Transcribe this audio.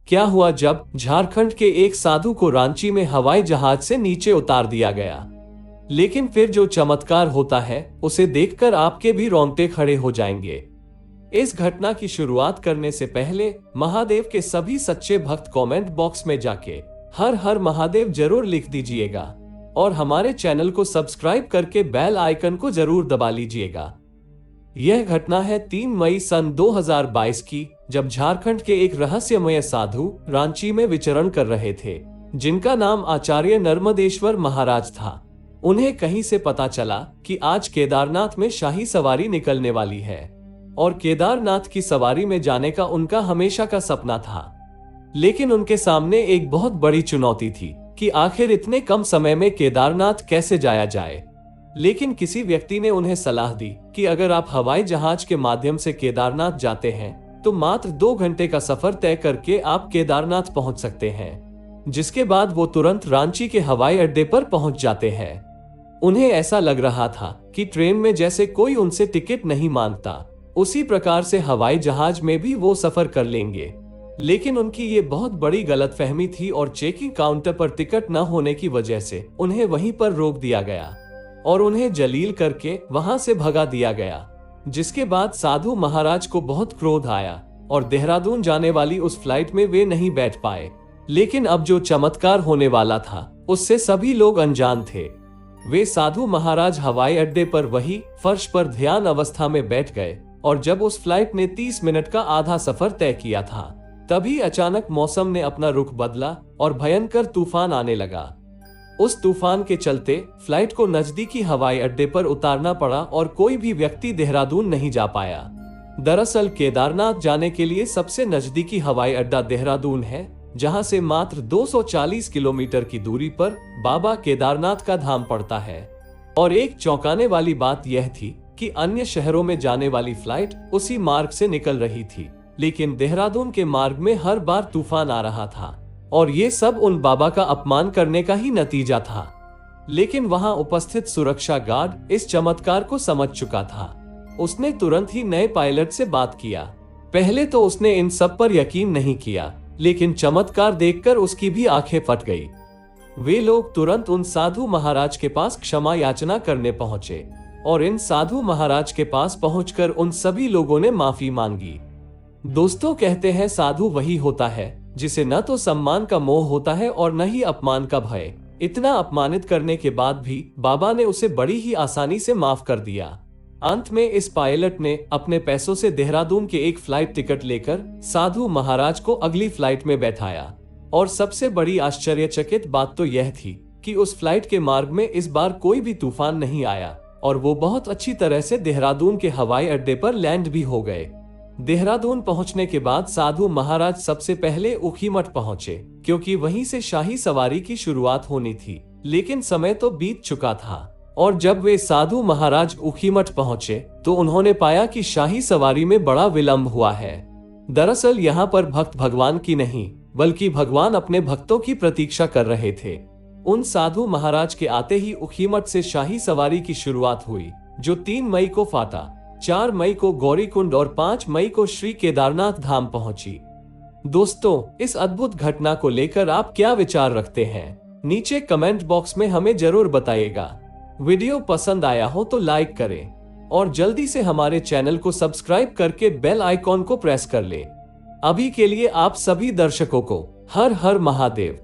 क्या हुआ जब झारखंड के एक साधु को रांची में हवाई जहाज से नीचे उतार दिया गया। लेकिन फिर जो चमत्कार होता है उसे देखकर आपके भी रोंगटे खड़े हो जाएंगे। इस घटना की शुरुआत करने से पहले महादेव के सभी सच्चे भक्त कमेंट बॉक्स में जाके हर हर महादेव जरूर लिख दीजिएगा और हमारे चैनल को सब्सक्राइब करके बेल आइकन को जरूर दबा लीजिएगा। यह घटना है 3 मई सन 2022 की, जब झारखंड के एक रहस्यमय साधु रांची में विचरण कर रहे थे, जिनका नाम आचार्य नर्मदेश्वर महाराज था। उन्हें कहीं से पता चला कि आज केदारनाथ में शाही सवारी निकलने वाली है और केदारनाथ की सवारी में जाने का उनका हमेशा का सपना था। लेकिन उनके सामने एक बहुत बड़ी चुनौती थी कि आखिर इतने कम समय में केदारनाथ कैसे जाया जाए। लेकिन किसी व्यक्ति ने उन्हें सलाह दी कि अगर आप हवाई जहाज के माध्यम से केदारनाथ जाते हैं तो मात्र 2 घंटे का सफर तय करके आप केदारनाथ पहुंच सकते हैं, जिसके बाद वो तुरंत रांची के हवाई अड्डे पर पहुंच जाते हैं। उन्हें ऐसा लग रहा था कि ट्रेन में जैसे कोई उनसे टिकट नहीं मांगता, उसी प्रकार से हवाई जहाज में भी वो सफर कर लेंगे। लेकिन उनकी ये बहुत बड़ी गलतफहमी थी और चेकिंग काउंटर पर टिकट न होने की वजह से उन्हें वहीं पर रोक दिया गया और उन्हें जलील करके वहां से भगा दिया गया। जिसके बाद साधु महाराज को बहुत क्रोध आया और देहरादून जाने वाली उस फ्लाइट में वे नहीं बैठ पाए। लेकिन अब जो चमत्कार होने वाला था उससे सभी लोग अनजान थे। वे साधु महाराज हवाई अड्डे पर वही फर्श पर ध्यान अवस्था में बैठ गए और जब उस फ्लाइट ने 30 मिनट का आधा सफर तय किया था, तभी अचानक मौसम ने अपना रुख बदला और भयंकर तूफान आने लगा। उस तूफान के चलते फ्लाइट को नजदीकी हवाई अड्डे पर उतारना पड़ा और कोई भी व्यक्ति देहरादून नहीं जा पाया। दरअसल केदारनाथ जाने के लिए सबसे नजदीकी हवाई अड्डा देहरादून है, जहां से मात्र 240 किलोमीटर की दूरी पर बाबा केदारनाथ का धाम पड़ता है। और एक चौंकाने वाली बात यह थी कि अन्य शहरों में जाने वाली फ्लाइट उसी मार्ग से निकल रही थी, लेकिन देहरादून के मार्ग में हर बार तूफान आ रहा था और ये सब उन बाबा का अपमान करने का ही नतीजा था। लेकिन वहां उपस्थित सुरक्षा गार्ड इस चमत्कार को समझ चुका था। उसने तुरंत ही नए पायलट से बात किया। पहले तो उसने इन सब पर यकीन नहीं किया, लेकिन चमत्कार देखकर उसकी भी आंखें फट गई। वे लोग तुरंत उन साधु महाराज के पास क्षमा याचना करने पहुंचे और इन साधु महाराज के पास पहुंचकर उन सभी लोगों ने माफी मांगी। दोस्तों, कहते हैं साधु वही होता है जिसे न तो सम्मान का मोह होता है और न ही अपमान का भय। इतना अपमानित करने के बाद भी बाबा ने उसे बड़ी ही आसानी से माफ कर दिया। अंत में इस पायलट ने अपने पैसों से देहरादून के एक फ्लाइट टिकट लेकर साधु महाराज को अगली फ्लाइट में बैठाया। और सबसे बड़ी आश्चर्यचकित बात तो यह थी कि उस फ्लाइट के मार्ग में इस बार कोई भी तूफान नहीं आया और वो बहुत अच्छी तरह से देहरादून के हवाई अड्डे पर लैंड भी हो गए। देहरादून पहुंचने के बाद साधु महाराज सबसे पहले ऊखीमठ पहुंचे, क्योंकि वहीं से शाही सवारी की शुरुआत होनी थी। लेकिन समय तो बीत चुका था और जब वे साधु महाराज ऊखीमठ पहुंचे तो उन्होंने पाया कि शाही सवारी में बड़ा विलंब हुआ है। दरअसल यहाँ पर भक्त भगवान की नहीं बल्कि भगवान अपने भक्तों की प्रतीक्षा कर रहे थे। उन साधु महाराज के आते ही ऊखीमठ से शाही सवारी की शुरुआत हुई, जो 3 मई को फाटा, 4 मई को गौरीकुंड और 5 मई को श्री केदारनाथ धाम पहुंची। दोस्तों, इस अद्भुत घटना को लेकर आप क्या विचार रखते हैं? नीचे कमेंट बॉक्स में हमें जरूर बताइएगा। वीडियो पसंद आया हो तो लाइक करें और जल्दी से हमारे चैनल को सब्सक्राइब करके बेल आइकॉन को प्रेस कर लें। अभी के लिए आप सभी दर्शकों को हर हर महादेव।